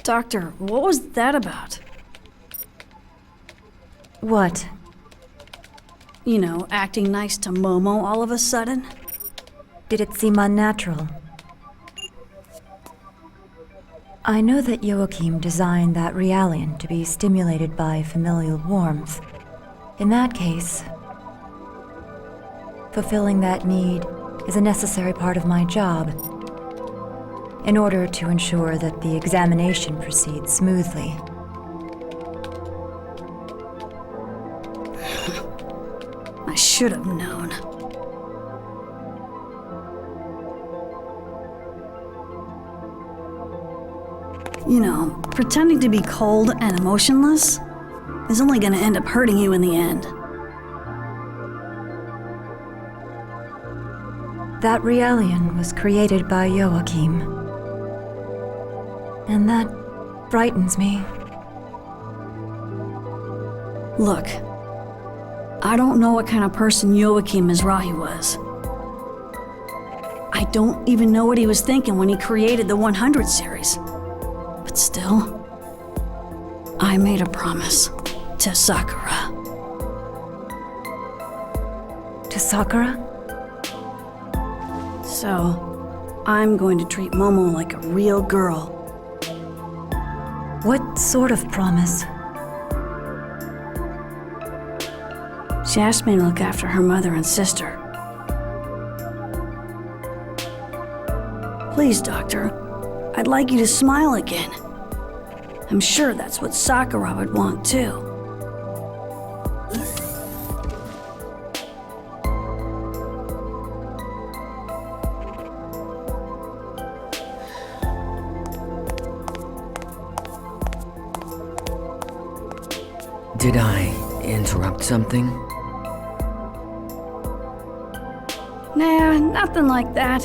Doctor, what was that about? What? You know, acting nice to Momo all of a sudden? Did it seem unnatural? I know that Joachim designed that Realian to be stimulated by familial warmth. In that case, fulfilling that need is a necessary part of my job, in order to ensure that the examination proceeds smoothly. I should have known. You know, pretending to be cold and emotionless is only gonna end up hurting you in the end. That Realian was created by Joachim. And that frightens me. Look, I don't know what kind of person Joachim Mizrahi was. I don't even know what he was thinking when he created the 100 series. But still, I made a promise to Sakura. To Sakura? So, I'm going to treat Momo like a real girl. What sort of promise? She asked me to look after her mother and sister. Please, Doctor, I'd like you to smile again. I'm sure that's what Sakura would want too. Did I interrupt something? Nah, nothing like that.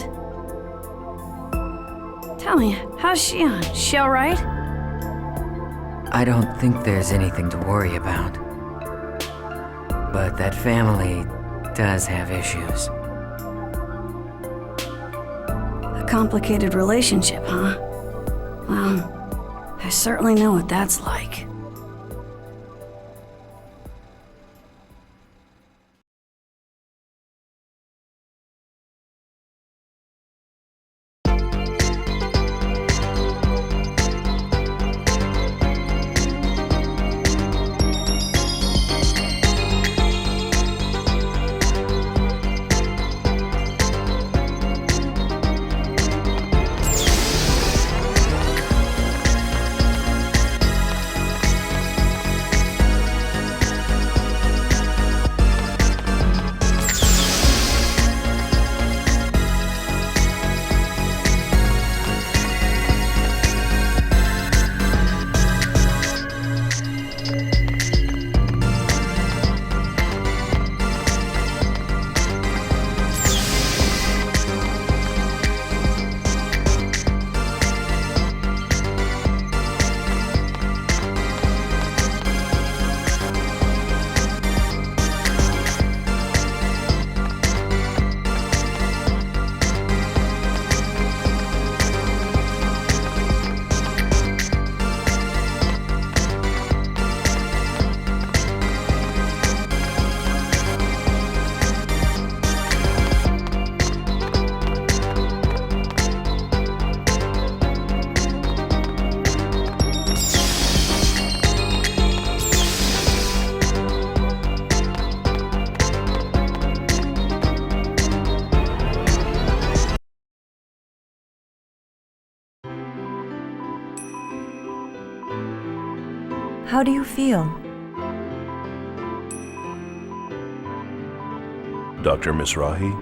Tell me, how's Xian? She alright? I don't think there's anything to worry about. But that family does have issues. A complicated relationship, huh? Well, I certainly know what that's like. How do you feel? Dr. Mizrahi?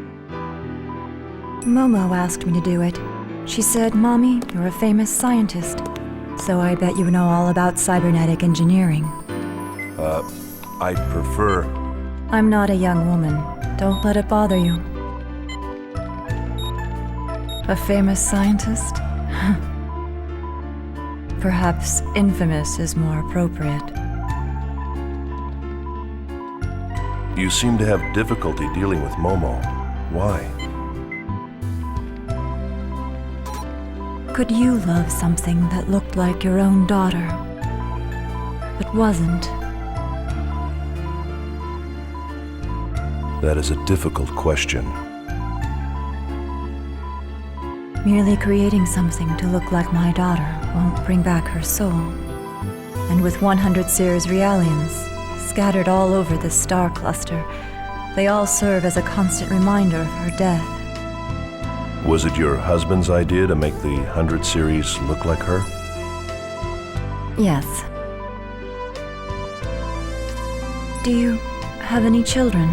Momo asked me to do it. She said, "Mommy, you're a famous scientist, so I bet you know all about cybernetic engineering." I'd prefer... I'm not a young woman. Don't let it bother you. A famous scientist? Perhaps infamous is more appropriate. You seem to have difficulty dealing with Momo. Why? could you love something that looked like your own daughter, but wasn't? That is a difficult question. Merely creating something to look like my daughter won't bring back her soul. And with 100 Seers Realians scattered all over this star cluster, they all serve as a constant reminder of her death. Was it your husband's idea to make the 100 series look like her? Yes. Do you have any children?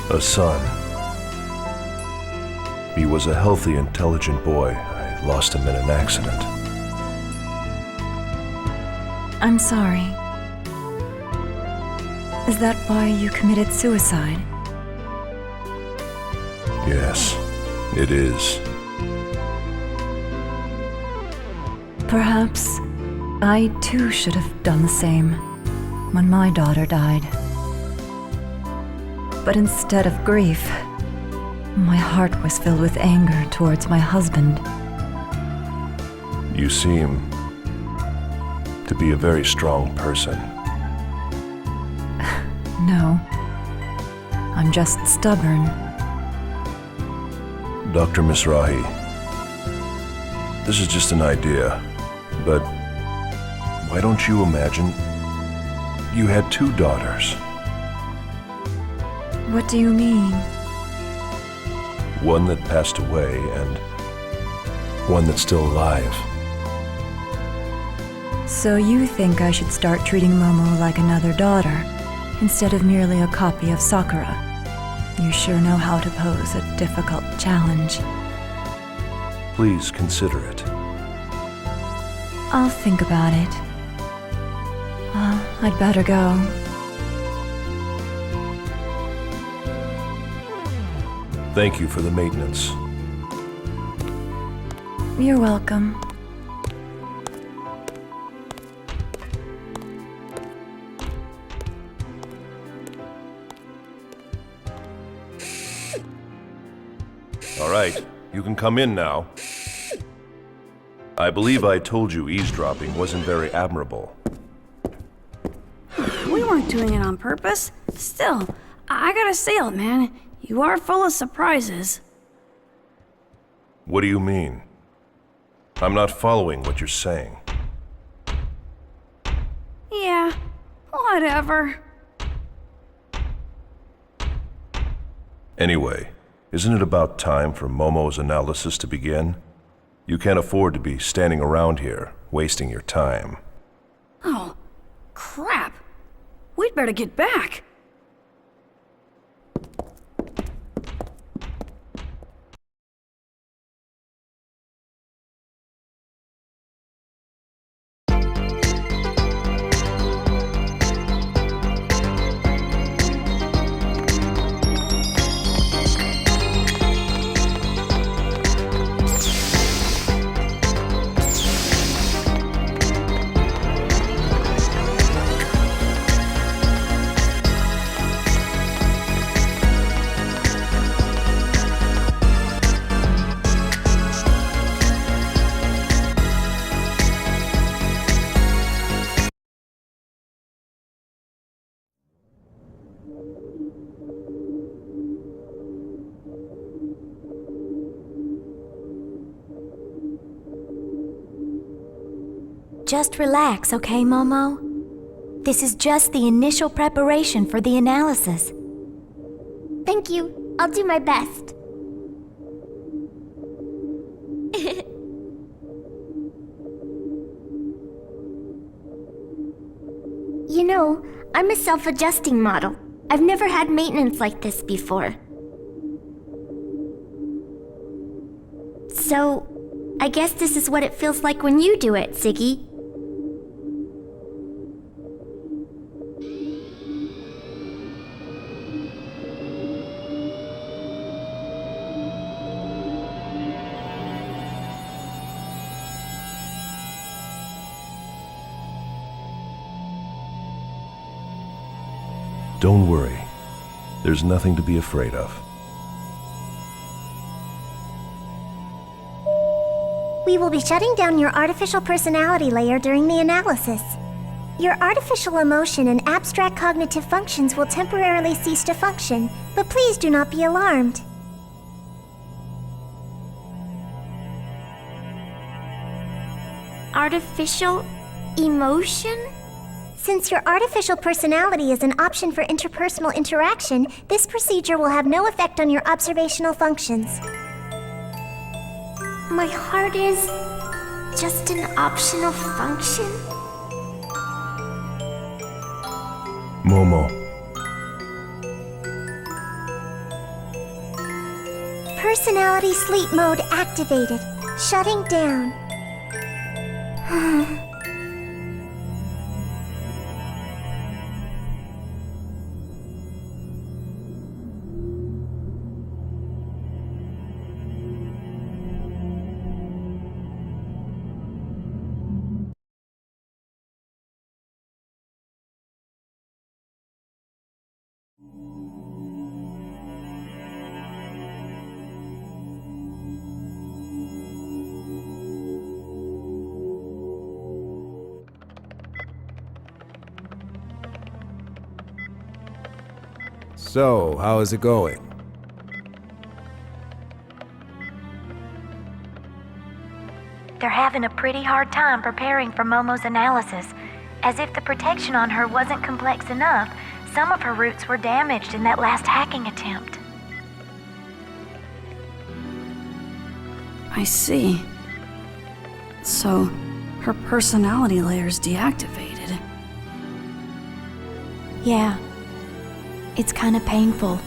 A son. He was a healthy, intelligent boy. I lost him in an accident. I'm sorry. Is that why you committed suicide? Yes, it is. Perhaps I too should have done the same when my daughter died. But instead of grief, my heart was filled with anger towards my husband. You seem to be a very strong person. No, I'm just stubborn. Dr. Mizrahi, this is just an idea, but why don't you imagine you had 2 daughters? What do you mean? One that passed away and one that's still alive. So you think I should start treating Momo like another daughter, instead of merely a copy of Sakura? You sure know how to pose a difficult challenge. Please consider it. I'll think about it. Well, I'd better go. Thank you for the maintenance. You're welcome. All right, you can come in now. I believe I told you eavesdropping wasn't very admirable. We weren't doing it on purpose. Still, I gotta say it, man. You are full of surprises. What do you mean? I'm not following what you're saying. Yeah, whatever. Anyway, isn't it about time for Momo's analysis to begin? You can't afford to be standing around here, wasting your time. Oh, crap. We'd better get back. Just relax, okay, Momo? This is just the initial preparation for the analysis. Thank you. I'll do my best. You know, I'm a self-adjusting model. I've never had maintenance like this before. So, I guess this is what it feels like when you do it, Ziggy. Don't worry. There's nothing to be afraid of. We will be shutting down your artificial personality layer during the analysis. Your artificial emotion and abstract cognitive functions will temporarily cease to function, but please do not be alarmed. Artificial emotion? Since your artificial personality is an option for interpersonal interaction, this procedure will have no effect on your observational functions. My heart is just an optional function? Momo. Personality sleep mode activated. Shutting down. So, how is it going? They're having a pretty hard time preparing for Momo's analysis. As if the protection on her wasn't complex enough, some of her roots were damaged in that last hacking attempt. I see. So, her personality layer's deactivated. Yeah. It's kind of painful.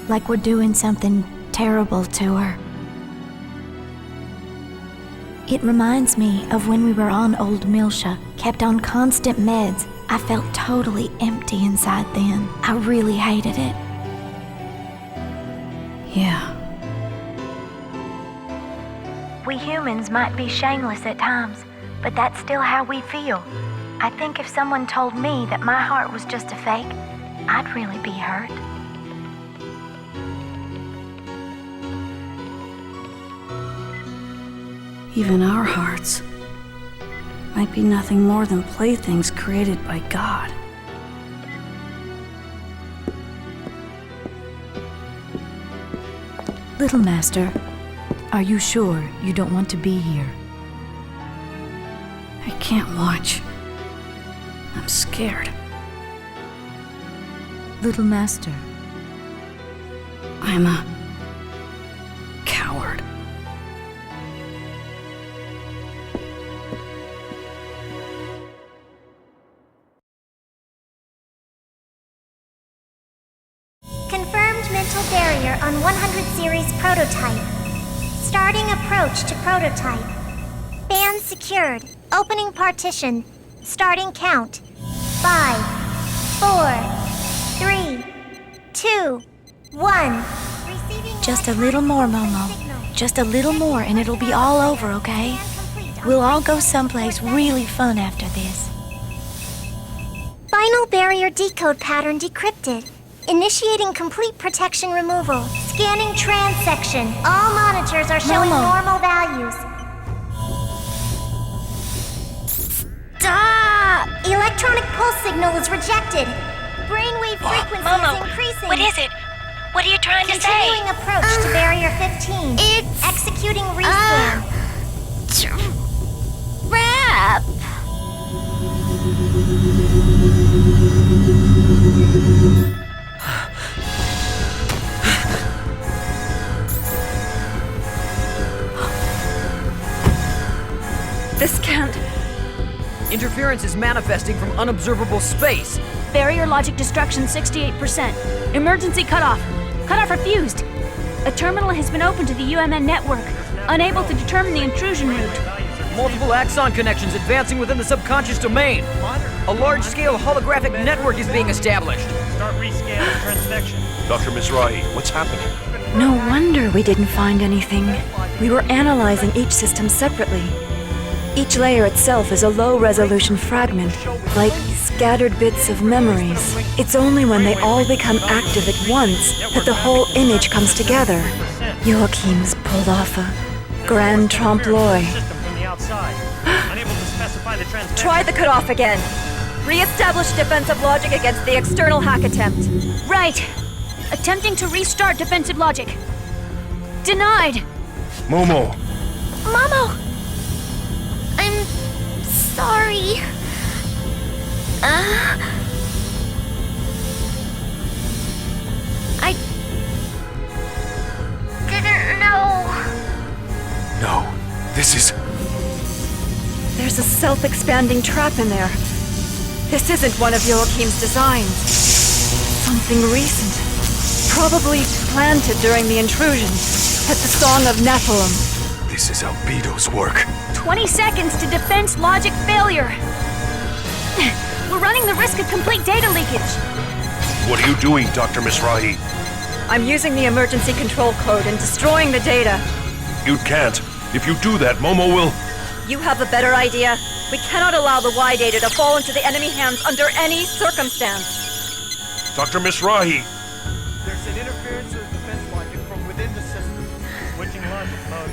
Like we're doing something terrible to her. It reminds me of when we were on Old Milsha, kept on constant meds. I felt totally empty inside then. I really hated it. Yeah. We humans might be shameless at times, but that's still how we feel. I think if someone told me that my heart was just a fake, I'd really be hurt. Even our hearts might be nothing more than playthings created by God. Little Master, are you sure you don't want to be here? I can't watch. I'm scared. Little Master, I'm a coward. Confirmed mental barrier on 100 series prototype. Starting approach to prototype. Band secured. Opening partition. Starting count. 5, 4, 3, 2, 1. Just a little more, Momo. Just a little more and it'll be all over, okay? We'll all go someplace really fun after this. Final barrier decode pattern decrypted. Initiating complete protection removal. Scanning trans section. All monitors are showing Momo. normal values. Stop! Electronic pulse signal is rejected. Brainwave frequency Momo, is increasing. what is it? What are you trying to say? Continuing approach to barrier 15. It's executing rescan. Trap! this can't... Interference is manifesting from unobservable space. Barrier logic destruction 68%. Emergency cutoff. Cutoff refused. A terminal has been opened to the UMN network, unable to determine the intrusion route. Multiple axon connections advancing within the subconscious domain. A large-scale holographic network is being established. Start rescanning transsection. Dr. Mizrahi, what's happening? No wonder we didn't find anything. We were analyzing each system separately. Each layer itself is a low-resolution fragment, like scattered bits of memories. It's only when they all become active at once that the whole image comes together. Joachim's pulled off a grand trompe l'oeil. System from the outside. Unable to specify the transmission. Try the cutoff again. Re-establish defensive logic against the external hack attempt. Right. Attempting to restart defensive logic. Denied. Momo! Momo! I'm sorry. I didn't know. No, this is... There's a self-expanding trap in there. This isn't one of Joachim's designs. Something recent. Probably planted during the intrusion at the Song of Nephilim. This is Albedo's work. 20 seconds to defense logic failure. We're running the risk of complete data leakage. What are you doing, Dr. Mizrahi? I'm using the emergency control code and destroying the data. You can't. If you do that, Momo will... You have a better idea? We cannot allow the Y data to fall into the enemy hands under any circumstance. Dr. Mizrahi! There's an interference with defense logic from within the system. Switching logic mode.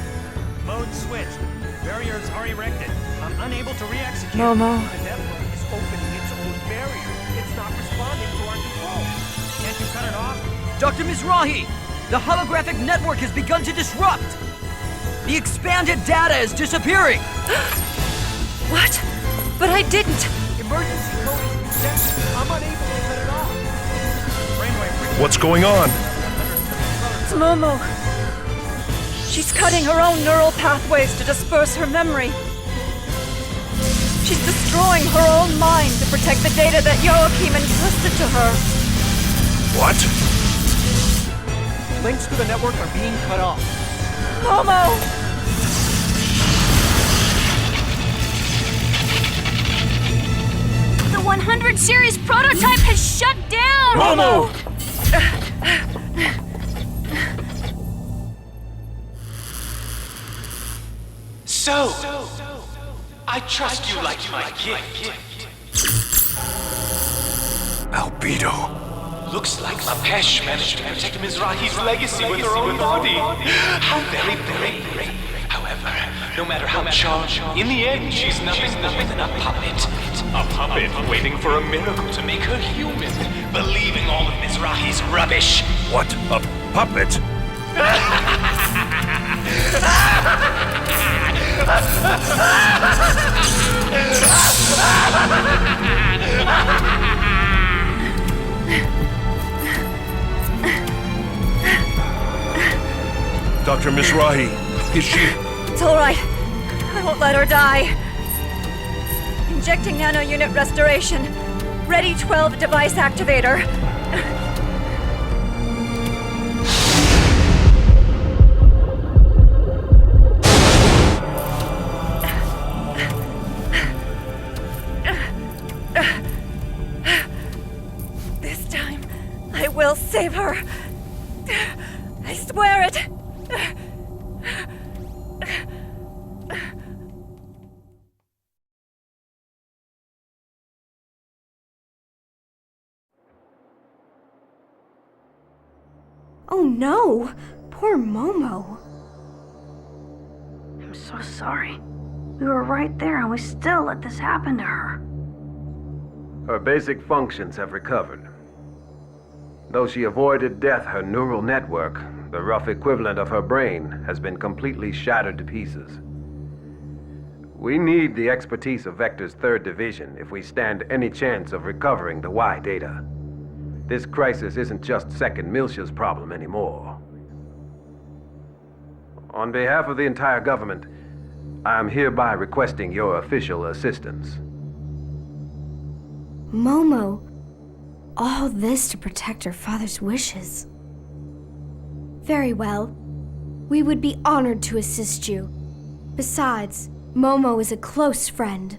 Mode switched. Barriers are erected. I'm unable to re-execute. Momo. The network is opening its own barrier. It's not responding to our control. Can't you cut it off? Dr. Mizrahi! The holographic network has begun to disrupt! The expanded data is disappearing! What? But I didn't. Emergency code is reset. I'm unable to cut it off. Brainwave frequency. What's going on? It's Momo. She's cutting her own neural pathways to disperse her memory. She's destroying her own mind to protect the data that Joachim entrusted to her. What? Links to the network are being cut off. Momo! The 100 series prototype has shut down! Momo! So, I trust you like my kid. Albedo. Looks like Lapesh managed to protect Mizrahi's legacy with her own body. How very brave. However, no matter how charged, in the end, she's nothing more than a puppet. A puppet waiting for a miracle to make her human, believing all of Mizrahi's rubbish. What? A puppet? Dr. Mizrahi, is she... It's all right. I won't let her die. Injecting nano-unit restoration. Ready 12 device activator. This time, I will save her. I swear it. Oh no! Poor Momo. I'm so sorry. We were right there and we still let this happen to her. Her basic functions have recovered. Though she avoided death, her neural network, the rough equivalent of her brain, has been completely shattered to pieces. We need the expertise of Vector's 3rd Division if we stand any chance of recovering the Y data. This crisis isn't just Second Miltia's problem anymore. On behalf of the entire government, I am hereby requesting your official assistance. Momo. All this to protect her father's wishes. Very well. We would be honored to assist you. Besides, Momo is a close friend.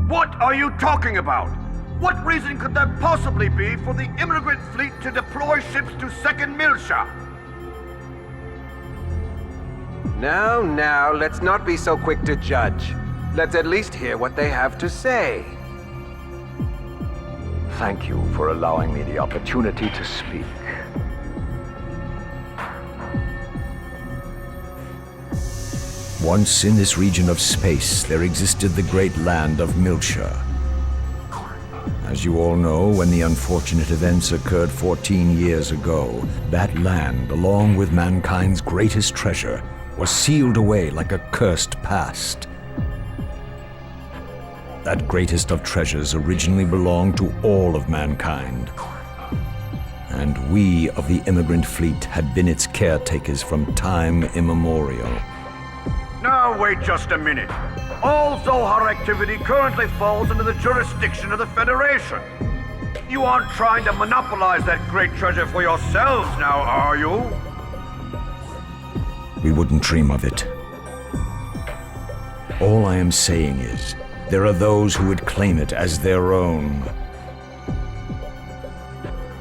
What are you talking about? What reason could there possibly be for the immigrant fleet to deploy ships to Second Milsha? Now, let's not be so quick to judge. Let's at least hear what they have to say. Thank you for allowing me the opportunity to speak. Once in this region of space, there existed the great land of Milsha. As you all know, when the unfortunate events occurred 14 years ago, that land, along with mankind's greatest treasure, was sealed away like a cursed past. That greatest of treasures originally belonged to all of mankind. And we of the immigrant fleet had been its caretakers from time immemorial. Now wait just a minute. All Zohar activity currently falls under the jurisdiction of the Federation. You aren't trying to monopolize that great treasure for yourselves now, are you? We wouldn't dream of it. All I am saying is, there are those who would claim it as their own.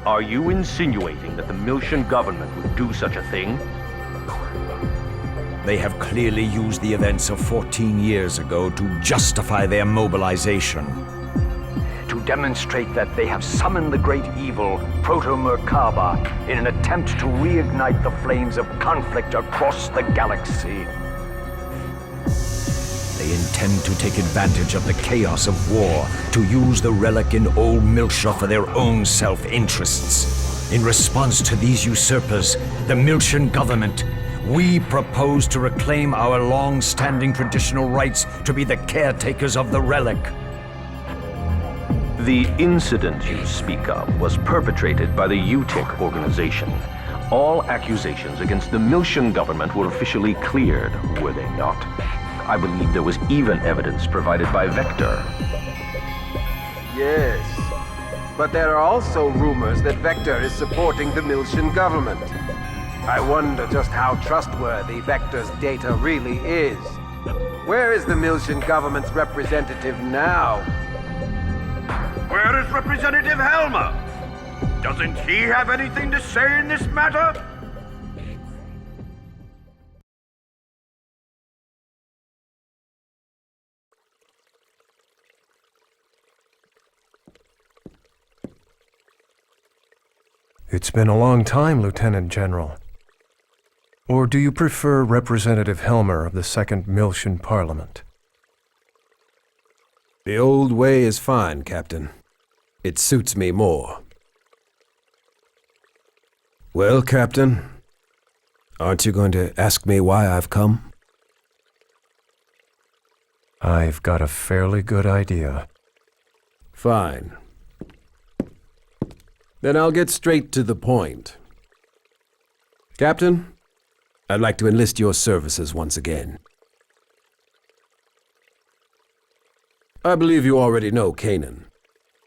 Are you insinuating that the Milshan government would do such a thing? They have clearly used the events of 14 years ago to justify their mobilization. To demonstrate that they have summoned the great evil, Proto-Merkaba, in an attempt to reignite the flames of conflict across the galaxy. They intend to take advantage of the chaos of war to use the relic in Old Milsha for their own self-interests. In response to these usurpers, the Milshan government, we propose to reclaim our long-standing traditional rights to be the caretakers of the relic. The incident you speak of was perpetrated by the UTIC organization. All accusations against the Milshan government were officially cleared, were they not? I believe there was even evidence provided by Vector. Yes, but there are also rumors that Vector is supporting the Milshan government. I wonder just how trustworthy Vector's data really is. Where is the Milshan government's representative now? Where is Representative Helmer? Doesn't he have anything to say in this matter? It's been a long time, Lieutenant General. Or do you prefer Representative Helmer of the Second Milshan Parliament? The old way is fine, Captain. It suits me more. Well, Captain, aren't you going to ask me why I've come? I've got a fairly good idea. Fine. Then I'll get straight to the point. Captain, I'd like to enlist your services once again. I believe you already know Kanan.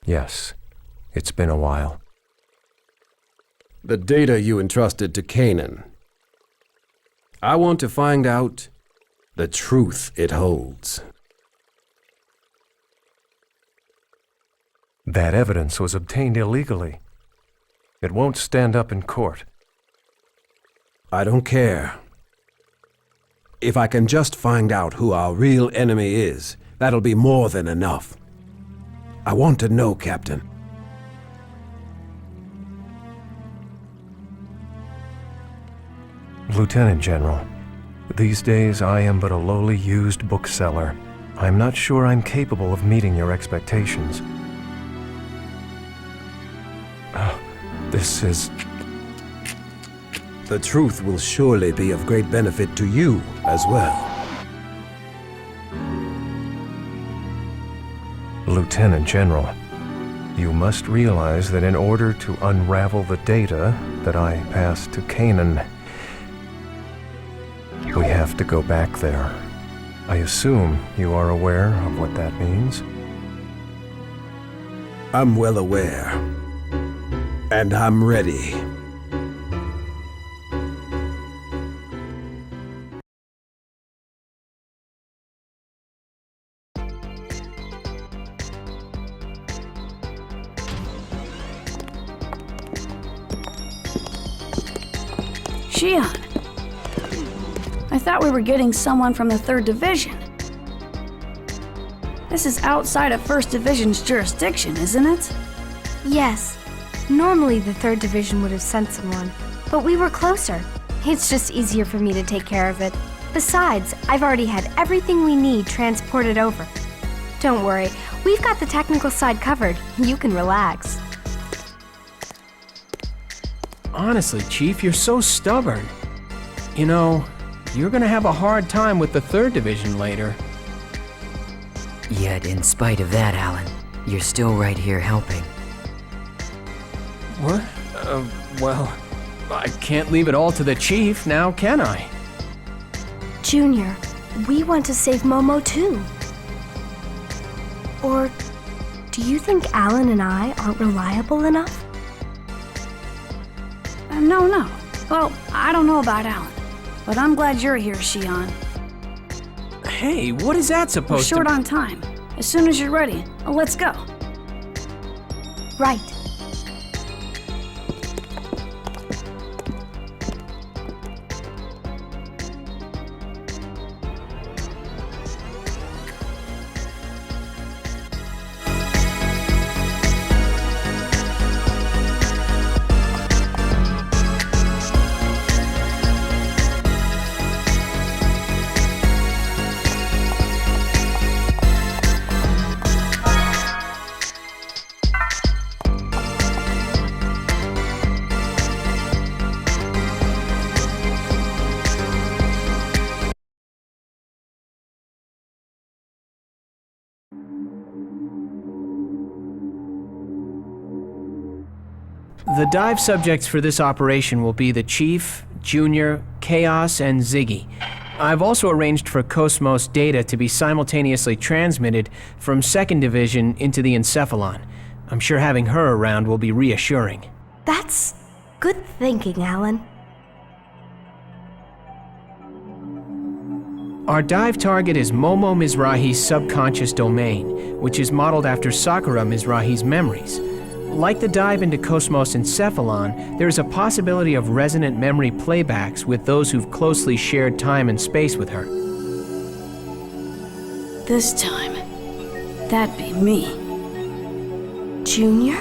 Yes, it's been a while. The data you entrusted to Kanan. I want to find out the truth it holds. That evidence was obtained illegally. It won't stand up in court. I don't care. If I can just find out who our real enemy is, that'll be more than enough. I want to know, Captain. Lieutenant General, these days I am but a lowly used bookseller. I'm not sure I'm capable of meeting your expectations. This is... The truth will surely be of great benefit to you as well. Lieutenant General, you must realize that in order to unravel the data that I passed to Kanan, we have to go back there. I assume you are aware of what that means? I'm well aware. And I'm ready. Shion. I thought we were getting someone from the 3rd Division. This is outside of 1st Division's jurisdiction, isn't it? Yes. Normally the 3rd Division would have sent someone, but we were closer. It's just easier for me to take care of it. Besides, I've already had everything we need transported over. Don't worry, we've got the technical side covered. You can relax. Honestly, Chief, you're so stubborn. You know, you're gonna have a hard time with the 3rd Division later. Yet, in spite of that, Alan, you're still right here helping. What? Well, I can't leave it all to the Chief now, can I? Junior, we want to save Momo too. Or do you think Alan and I aren't reliable enough? No. Well, I don't know about Alan, but I'm glad you're here, Shion. Hey, what is that We're supposed to short on time. As soon as you're ready, let's go. Right. The dive subjects for this operation will be the Chief, Junior, Chaos, and Ziggy. I've also arranged for Cosmos data to be simultaneously transmitted from 2nd Division into the Encephalon. I'm sure having her around will be reassuring. That's good thinking, Alan. Our dive target is Momo Mizrahi's subconscious domain, which is modeled after Sakura Mizrahi's memories. Like the dive into Cosmos Encephalon, there is a possibility of resonant memory playbacks with those who've closely shared time and space with her. This time, that'd be me. Junior?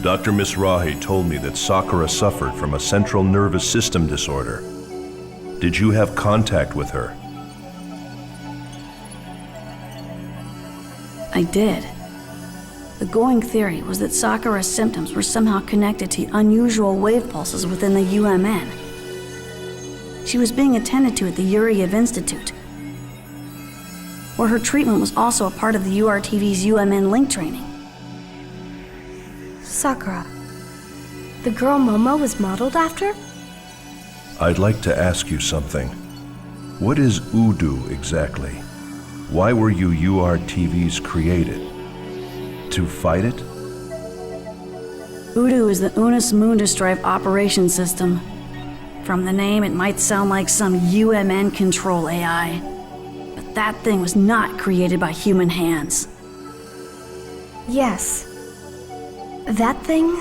Dr. Mizrahi told me that Sakura suffered from a central nervous system disorder. Did you have contact with her? I did. The going theory was that Sakura's symptoms were somehow connected to unusual wave pulses within the UMN. She was being attended to at the Yuriev Institute, where her treatment was also a part of the URTV's UMN link training. Sakura. The girl Momo was modeled after? I'd like to ask you something. What is Udu exactly? Why were you URTVs created? To fight it? Udu is the Unus Mundus Drive Operation System. From the name, it might sound like some UMN control AI. But that thing was not created by human hands. Yes. That thing?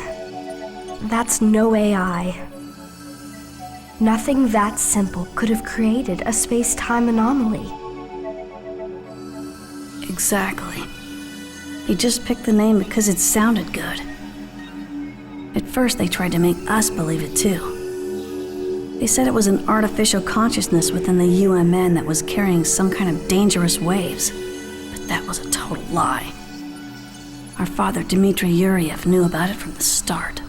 That's no AI. Nothing that simple could have created a space-time anomaly. Exactly. They just picked the name because it sounded good. At first, they tried to make us believe it too. They said it was an artificial consciousness within the UMN that was carrying some kind of dangerous waves. But that was a total lie. Our father, Dmitry Yuriev, knew about it from the start.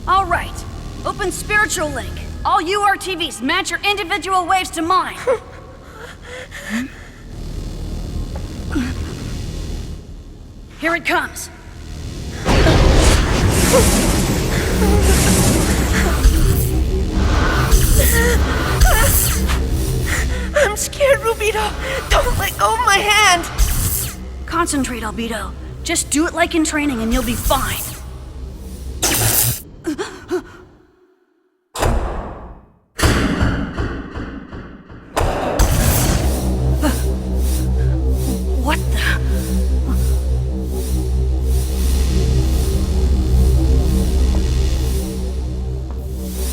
All right, open spiritual link. All URTVs, match your individual waves to mine. Here it comes. I'm scared, Rubido! Don't let go of my hand! Concentrate, Albedo. Just do it like in training and you'll be fine. What the?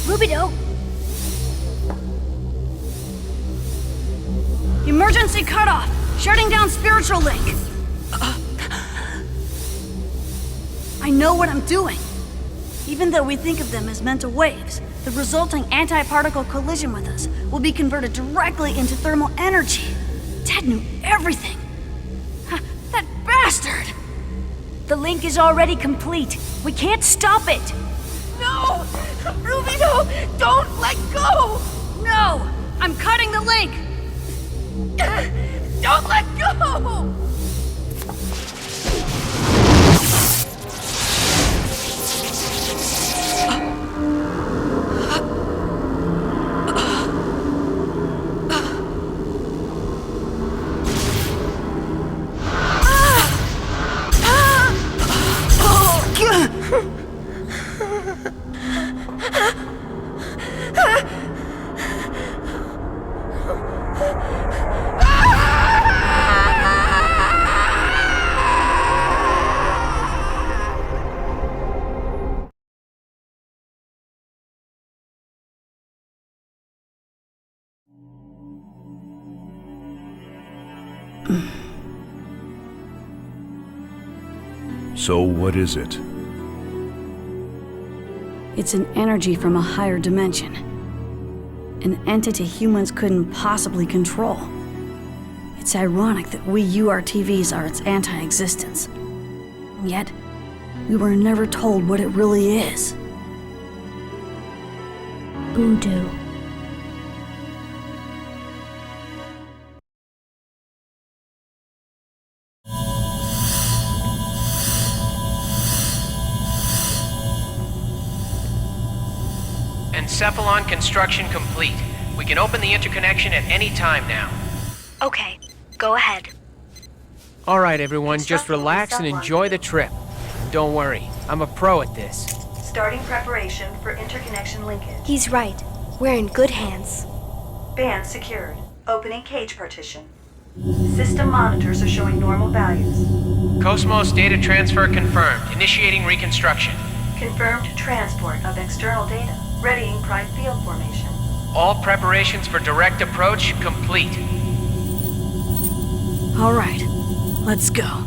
Rubido! Emergency cutoff! Shutting down spiritual link! I know what I'm doing. Even though we think of them as mental waves, the resulting anti-particle collision with us will be converted directly into thermal energy. Ted knew everything. That bastard! The link is already complete. We can't stop it. No! Rubido, don't let go! No! I'm cutting the link! Don't let go! So what is it? It's an energy from a higher dimension. An entity humans couldn't possibly control. It's ironic that we URTVs are its anti-existence. Yet, we were never told what it really is. Voodoo. Encephalon construction complete. We can open the interconnection at any time now. Okay, go ahead. All right, everyone, just relax and enjoy the trip. Don't worry, I'm a pro at this. Starting preparation for interconnection linkage. He's right. We're in good hands. Band secured. Opening cage partition. System monitors are showing normal values. Cosmos data transfer confirmed. Initiating reconstruction. Confirmed transport of external data. Readying prime field formation. All preparations for direct approach complete. All right, let's go.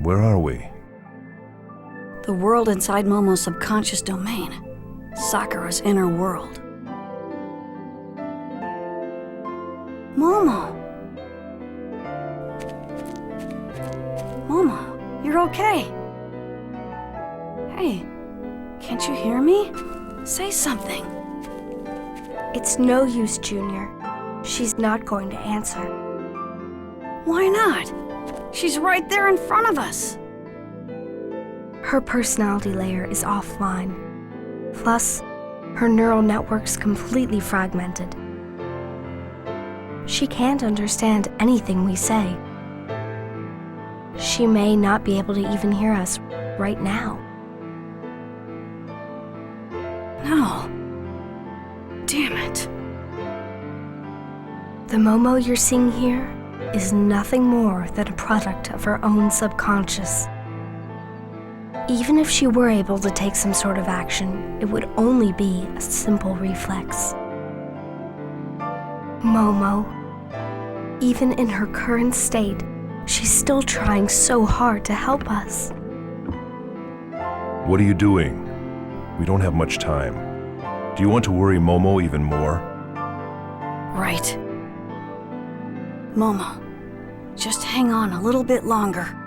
Where are we? The world inside Momo's subconscious domain. Sakura's inner world. Momo! Momo, you're okay. Hey, can't you hear me? Say something. It's no use, Junior. She's not going to answer. Why not? She's right there in front of us. Her personality layer is offline. Plus, her neural network's completely fragmented. She can't understand anything we say. She may not be able to even hear us right now. No. Damn it. The Momo you're seeing here is nothing more than a product of her own subconscious. Even if she were able to take some sort of action, it would only be a simple reflex. Momo, Even in her current state, she's still trying so hard to help us. What are you doing? We don't have much time. Do you want to worry Momo even more? Right. Momo, just hang on a little bit longer.